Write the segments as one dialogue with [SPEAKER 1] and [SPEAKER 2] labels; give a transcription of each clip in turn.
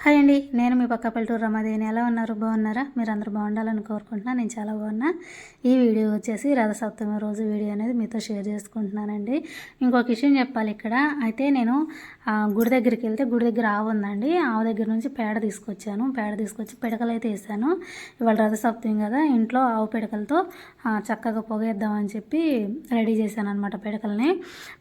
[SPEAKER 1] Hi అండి, నేను మీ పక్క పల్లెటూరు రమాదేవిని. ఎలా ఉన్నారు? బాగున్నారా? మీరు అందరూ బాగుండాలని కోరుకుంటున్నాను. నేను చాలా బాగున్నా. ఈ వీడియో వచ్చేసి రథసప్తమి రోజు వీడియో అనేది మీతో షేర్ చేసుకుంటున్నానండి. ఇంకొక విషయం చెప్పాలి ఇక్కడ. అయితే నేను గుడి దగ్గరికి వెళ్తే గుడి దగ్గర ఆవు ఉందండి. ఆవు దగ్గర నుంచి పేడ తీసుకొచ్చాను. పేడ తీసుకొచ్చి పిడకలు అయితే వేసాను. ఇవాళ రథసప్తమి కదా, ఇంట్లో ఆవు పిడకలతో చక్కగా పొగేద్దామని చెప్పి రెడీ చేశాను అనమాట.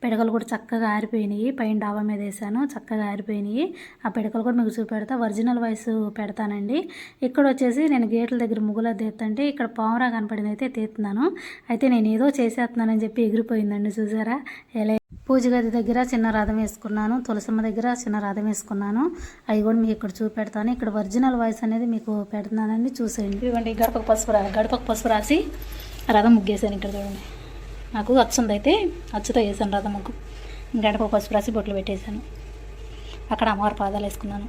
[SPEAKER 1] పిడకలు కూడా చక్కగా ఆరిపోయినాయి. పైన డాబా మీద వేసాను, చక్కగా ఆరిపోయినాయి. ఆ పిడకలు కూడా మీకు చూపెడతా. ఒరిజినల్ వాయిస్ పెడతానండి. ఇక్కడ వచ్చేసి నేను గేట్ల దగ్గర ముగ్గులా తీస్తుంటే ఇక్కడ పావురా కనపడింది, అయితే తీస్తున్నాను. అయితే నేను ఏదో చేసేస్తున్నానని చెప్పి ఎగిరిపోయిందండి. చూసారా ఎలా? పూజ గది దగ్గర చిన్న రథం వేసుకున్నాను, తులసమ్మ దగ్గర చిన్న రథం వేసుకున్నాను. అవి కూడా మీకు ఇక్కడ చూపెడతాను. ఇక్కడ ఒరిజినల్ వాయిస్ అనేది మీకు పెడుతున్నానండి, చూసేయండి. ఇవ్వండి, గడపకు పసుపు రాసి రథం ముగ్గేసాను. ఇక్కడ చూడండి, నాకు అచ్చు ఉంది, అయితే అచ్చుతో వేసాను రథం ముగ్గు. గడపకు పసుపు రాసి బొట్లు పెట్టేశాను. అక్కడ అమ్మవారి పాదాలు వేసుకున్నాను.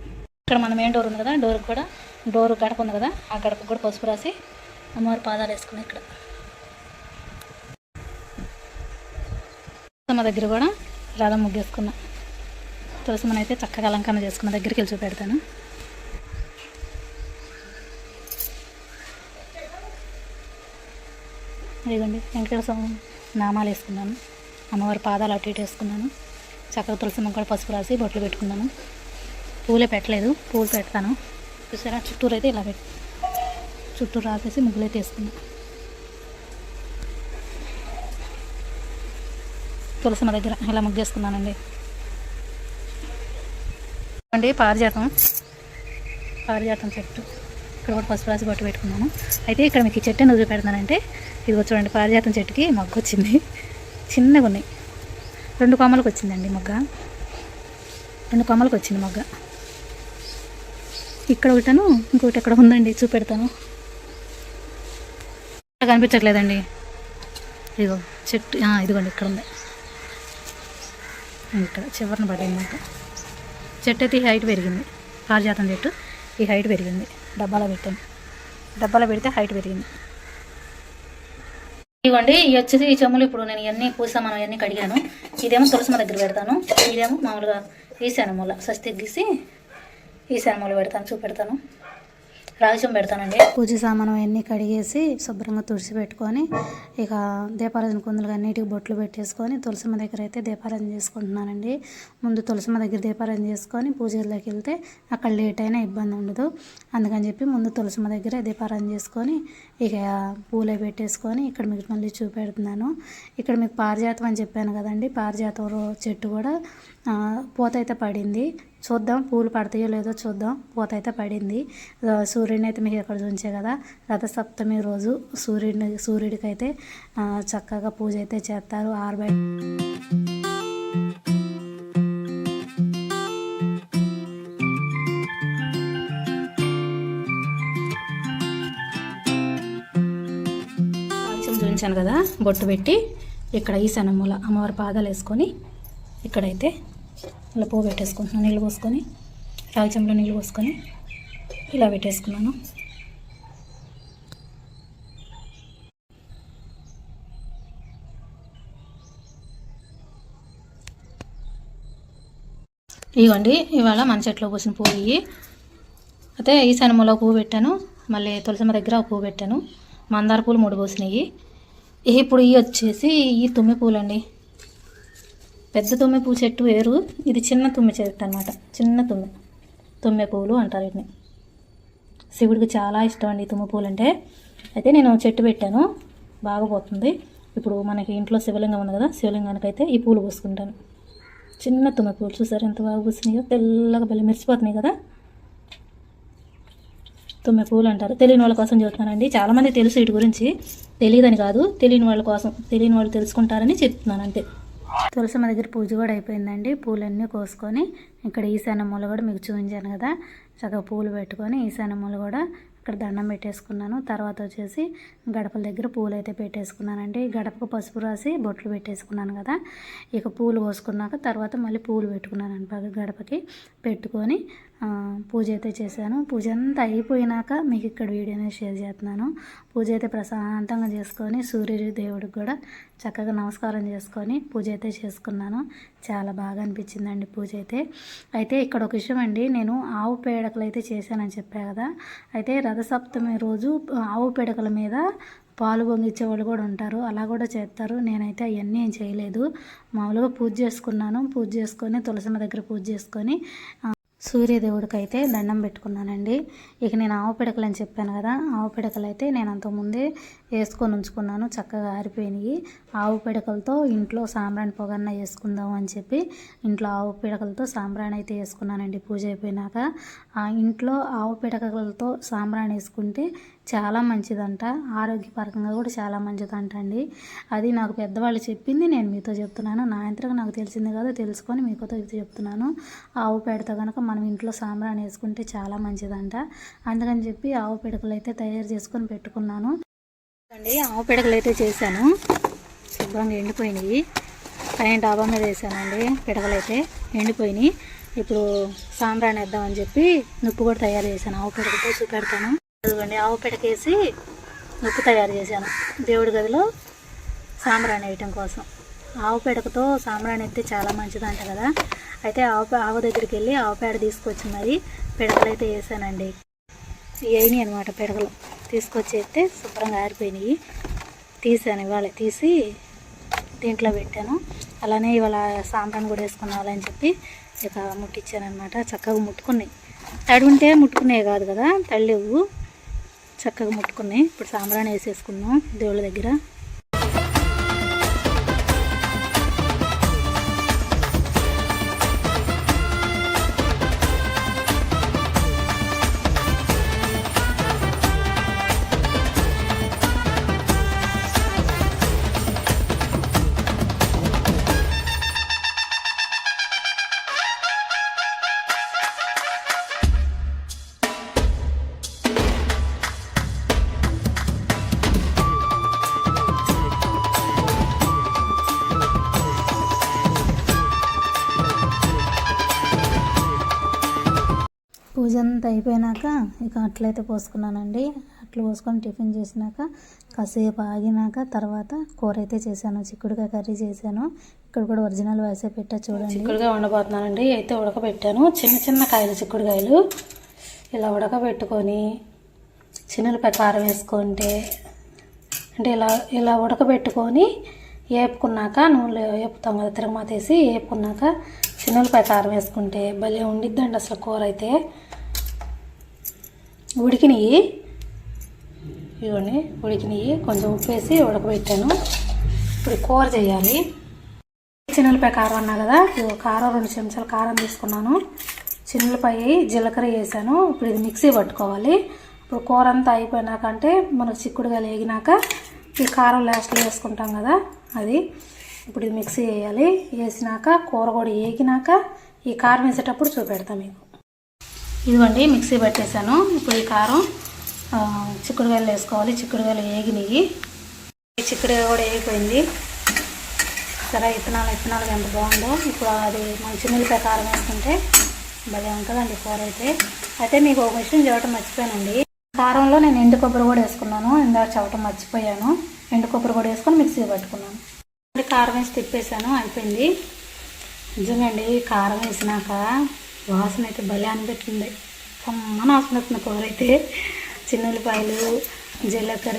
[SPEAKER 1] ఇక్కడ మన మెయిన్ డోర్ ఉంది కదా, డోర్ గడప ఉంది కదా, ఆ గడపకు కూడా పసుపు రాసి అమ్మవారి పాదాలు వేసుకున్నాను. ఇక్కడ తులసమ్మ దగ్గర కూడా రథం ముగ్గేసుకున్నా. తులసమ్మని అయితే చక్కగా అలంకరణ చేసుకున్న. దగ్గరికి వెళ్ళి చూపెడతాను. ఇదిగోండి, వెంకటేశ్వర స్వామి నామాలు వేసుకున్నాను. అమ్మవారి పాదాలు అటు ఇటు వేసుకున్నాను. చక్కగా తులసమ్మ కూడా పసుపు రాసి బొట్లు పెట్టుకున్నాను. పూలే పెట్టలేదు, పూలు పెడతాను. చూసారా, చుట్టూరు అయితే ఇలా చుట్టూరు రాసేసి ముగ్గులు అయితే వేసుకున్నాను. తులసమ్మ దగ్గర ఇలా ముగ్గేసుకున్నానండి. అండి, పారిజాతం చెట్టు ఇక్కడ కూడా పసుపు రాసి బొట్టు పెట్టుకున్నాను. అయితే ఇక్కడ మీకు ఈ చెట్టు ఎందుకు చూపెడతానంటే, ఇది చూడండి, పారిజాతం చెట్టుకి మొగ్గ వచ్చింది. చిన్నగా ఉన్నాయి. 2 కొమ్మలకు వచ్చిందండి మొగ్గ. 2 కొమ్మలకు వచ్చింది మొగ్గ. ఇక్కడ ఒకటను, ఇంకొకటి ఎక్కడ ఉందండి, చూపెడతాను. కనిపించట్లేదండి. ఇదిగో చెట్టు, ఇదిగోండి ఇక్కడ ఉంది. ఇక్కడ చివరిన పడింది మొగ్గ. చెట్టు అయితే ఈ హైట్ పెరిగింది. పారిజాతం చెట్టు ఈ హైట్ పెరిగింది. డబ్బాలో పెట్టాను. డబ్బాలో పెడితే హైట్ పెరిగింది. ఇవ్వండి, ఇవి వచ్చేసి ఈ చెమ్ములు. ఇప్పుడు నేను ఇవన్నీ పూసామను, ఇవన్నీ కడిగాను. ఇదేమో తులసమ్మ దగ్గర పెడతాను. ఇదేమో మామూలుగా ఈశాన మూల స్వస్తి గీసి ఈశాన మూల పెడతాను, చూపెడతాను. రాజం పెడతానండి. పూజ సామాను అన్నీ కడిగేసి శుభ్రంగా తుడిచి పెట్టుకొని ఇక దీపారాధన కుందులుగా అన్నిటికి బొట్లు పెట్టేసుకొని తులసమ్మ దగ్గర అయితే దీపారాధన చేసుకుంటున్నానండి. ముందు తులసమ్మ దగ్గర దీపారాధన చేసుకొని పూజలోకి వెళ్తే అక్కడ లేట్ అయినా ఇబ్బంది ఉండదు. అందుకని చెప్పి ముందు తులసమ్మ దగ్గర దీపారాధన చేసుకొని ఇక పూలే పెట్టేసుకొని ఇక్కడ మీకు మళ్ళీ చూపెడుతున్నాను. ఇక్కడ మీకు పారిజాతం అని చెప్పాను కదండి, పారిజాతం చెట్టు కూడా పూత అయితే పడింది. చూద్దాం పూలు పడతాయో లేదో చూద్దాం. పూత అయితే పడింది. సూర్యుడిని అయితే మీకు ఇక్కడ చూంచే కదా, రథసప్తమి రోజు సూర్యుడికి అయితే చక్కగా పూజ అయితే చేస్తారు. చూపించాను కదా, బొట్టు పెట్టి ఇక్కడ ఈశాన్య మూల అమ్మవారి పాదాలు వేసుకొని ఇక్కడైతే ఇలా పువ్వు పెట్టేసుకుంటున్నాను. నీళ్ళు పోసుకొని, రాగి చెంబులో నీళ్ళు పోసుకొని ఇలా పెట్టేసుకున్నాను. ఇవ్వండి, ఇవాళ మన చెట్లో పోసిన పువ్వు ఇవి. అయితే ఈశాన్య మూల పువ్వు పెట్టాను, మళ్ళీ తులసమ్మ దగ్గర పువ్వు పెట్టాను. మందార పూలు 3 పోసినాయి. ఇప్పుడు ఇవి వచ్చేసి ఈ తుమ్మి పూలు అండి. పెద్ద తుమ్మె పువ్వు చెట్టు వేరు, ఇది చిన్న తుమ్మె చెట్టు అనమాట. చిన్న తుమ్మె పువ్వులు అంటారు వీటిని. శివుడికి చాలా ఇష్టం అండి తుమ్మె పువ్వులు అంటే. అయితే నేను చెట్టు పెట్టాను, బాగా పోతుంది. ఇప్పుడు మనకి ఇంట్లో శివలింగం ఉంది కదా, శివలింగానికి అయితే ఈ పూలు పూసుకుంటాను. చిన్న తుమ్మె పువ్వులు చూసారు ఎంత బాగా పూసినాయో, తెల్లగా బెల్లి మెరిసిపోతున్నాయి కదా. తుమ్మె పువ్వులు అంటారు. తెలియని వాళ్ళ కోసం చెబుతున్నానండి. చాలామంది తెలుసు వీటి గురించి, తెలియదని కాదు, తెలియని వాళ్ళ కోసం, తెలియని వాళ్ళు తెలుసుకుంటారని చెప్తున్నాను అంతే. తులసమ్మ దగ్గర పూజ కూడా అయిపోయిందండి. పూలన్నీ కోసుకొని ఇక్కడ ఈశాన్య మూల కూడా మీకు చూపించాను కదా, చక్కగా పూలు పెట్టుకొని ఈశాన్య మూల కూడా ఇక్కడ దండం పెట్టేసుకున్నాను. తర్వాత వచ్చేసి గడపల దగ్గర పూలు అయితే పెట్టేసుకున్నానండి. గడపకు పసుపు రాసి బొట్లు పెట్టేసుకున్నాను కదా. ఇక పూలు కోసుకున్నాక తర్వాత మళ్ళీ పూలు పెట్టుకున్నాను గడపకి పెట్టుకొని పూజ అయితే చేశాను. పూజ అంతా అయిపోయినాక మీకు ఇక్కడ వీడియోనే షేర్ చేస్తున్నాను. పూజ అయితే ప్రశాంతంగా చేసుకొని సూర్యుడి దేవుడికి కూడా చక్కగా నమస్కారం చేసుకొని పూజ అయితే చేసుకున్నాను. చాలా బాగా అనిపించిందండి పూజ అయితే ఇక్కడ ఒక విషయం అండి, నేను ఆవు పేడకలు అయితే చేశానని చెప్పా కదా. అయితే రథసప్తమి రోజు ఆవు పేడకల మీద పాలు పొంగిచ్చే వాళ్ళు కూడా ఉంటారు, అలా కూడా చేస్తారు. నేనైతే అవన్నీ ఏం చేయలేదు, మామూలుగా పూజ చేసుకున్నాను. పూజ చేసుకొని తులసమ్మ దగ్గర పూజ చేసుకొని సూర్యదేవుడికి అయితే దండం పెట్టుకున్నానండి. ఇక నేను ఆవు పిడకలు అని చెప్పాను కదా, ఆవు పిడకలు అయితే నేను అంతకుముందే వేసుకొని ఉంచుకున్నాను, చక్కగా ఆరిపోయినాయి. ఆవు పిడకలతో ఇంట్లో సాంబ్రాణి పొగన్న వేసుకుందాం అని చెప్పి ఇంట్లో ఆవు పిడకలతో సాంబ్రాణి అయితే వేసుకున్నానండి. పూజ అయిపోయినాక ఇంట్లో ఆవు పిడకలతో సాంబ్రాణి వేసుకుంటే చాలా మంచిదంట, ఆరోగ్యపరంగా కూడా చాలా మంచిదంట అండి. అది నాకు పెద్దవాళ్ళు చెప్పింది, నేను మీతో చెప్తున్నాను. నా యంత్రంగా నాకు తెలిసింది కాదు, తెలుసుకొని మీతో చెప్తున్నాను. ఆవు పేడతో కనుక మనం ఇంట్లో సాంబ్రాణి వేసుకుంటే చాలా మంచిదంట. అందుకని చెప్పి ఆవు పిడకలు అయితే తయారు చేసుకొని పెట్టుకున్నాను అండి. ఆవు పిడకలు అయితే చేశాను, శుభ్రంగా ఎండిపోయినాయి. పైన డాబా మీద వేసానండి, పిడకలు అయితే ఎండిపోయినాయి. ఇప్పుడు సాంబ్రాణి వేద్దామని చెప్పి నుప్పు కూడా తయారు చేశాను. ఆవు పిడకతో చూపెడతాను. అదిగోండి, ఆవు పిడకేసి ఉప్పు తయారు చేశాను దేవుడి గదిలో సాంబ్రాణి వేయటం కోసం. ఆవు పిడకతో సాంబ్రాణి అయితే చాలా మంచిదంట కదా. అయితే ఆవు దగ్గరికి వెళ్ళి ఆవు పేడ తీసుకొచ్చి మరి పిడకలు అయితే వేసానండి. వేయినాయి అనమాట పిడకలు, తీసుకొచ్చి అయితే శుభ్రంగా ఆరిపోయినాయి. తీసాను ఇవాళ, తీసి దీంట్లో పెట్టాను. అలానే ఇవాళ సాంబ్రాణి కూడా వేసుకున్నాలని చెప్పి ఇక ముట్టించాను అనమాట. చక్కగా ముట్టుకున్నాయి, తడి ఉంటే ముట్టుకునేవి కాదు కదా, తళ్ళేవు, చక్కగా ముట్టుకున్నాయి. ఇప్పుడు సాంబ్రాణి వేసేసుకున్నాం దేవుళ్ళ దగ్గర. పూజ అంతా అయిపోయినాక ఇక అట్లయితే పోసుకున్నానండి. అట్లు పోసుకొని టిఫిన్ చేసినాక కాసేపు ఆగినాక తర్వాత కూర అయితే చేశాను. చిక్కుడుకాయ కర్రీ చేశాను. ఇక్కడ కూడా ఒరిజినల్ వయసే పెట్టా చూడండి. చిక్కుడుకాయ వండబోతున్నానండి. అయితే ఉడకబెట్టాను, చిన్న చిన్న కాయలు చిక్కుడుకాయలు ఇలా ఉడకబెట్టుకొని చిన్నులపై కారం వేసుకుంటే, అంటే ఇలా ఉడకబెట్టుకొని వేపుకున్నాక నూనెలో వేపుతాం కదా, తిరగమాత వేసి వేపుకున్నాక చిన్నులపై కారం వేసుకుంటే భలే ఉండిద్దండి అసలు కూర అయితే. ఉడికినవి ఇవన్నీ ఉడికినవి, కొంచెం ఉప్పు వేసి ఉడకబెట్టాను. ఇప్పుడు కూర చేయాలి. చిన్నులపై కారం అన్నా కదా, కారం 2 చెంచాలు కారం తీసుకున్నాను. చిన్నులపై జీలకర్ర వేసాను. ఇప్పుడు ఇది మిక్సీ పట్టుకోవాలి. ఇప్పుడు కూర అంతా అయిపోయినాక, అంటే మనకు చిక్కుడుకాయలు వేగినాక ఈ కారం లాస్ట్లో వేసుకుంటాం కదా, అది ఇప్పుడు ఇది మిక్సీ వేయాలి. వేసినాక కూర కూడా వేగినాక ఈ కారం వేసేటప్పుడు చూపెడతాం మీకు. ఇదిగోండి మిక్సీ పట్టేశాను. ఇప్పుడు ఈ కారం చిక్కుడుకాయలు వేసుకోవాలి. చిక్కుడుకాయలు వేగినాయి, చిక్కుడుకాయ కూడా వేగిపోయింది. సరే, ఇత్తనాలు ఎంత బాగుందో. ఇప్పుడు అది మన చిన్నులపై కారం వేసుకుంటే భలే ఉంటుందండి కూర అయితే మీకు ఒక విషయం చెప్పడం మర్చిపోయానండి. కారంలో నేను ఎండు కొబ్బరి కూడా వేసుకున్నాను, ఇందాక చెప్పడం మర్చిపోయాను. ఎండు కొబ్బరి కూడా వేసుకొని మిక్సీ పట్టుకున్నాను. కారం వేసి తిప్పేసాను, అయిపోయింది. నిజంగా అండి, కారం వేసినాక వాసన అయితే భలే అనిపెట్టింది. కమ్మన వాసన వస్తుంది కూర అయితే. చిన్నులపాయలు, జీలకర్ర,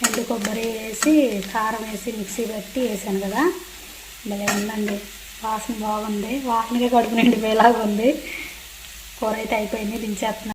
[SPEAKER 1] ఎండు కొబ్బరి వేసి కారం వేసి మిక్సీ పెట్టి వేసాను కదా, భలే ఉందండి. వాసన బాగుంది, వాసనకే కడుపు నిండిపోయేలాగా ఉంది. కూర అయితే అయిపోయింది, దించేస్తున్నాను.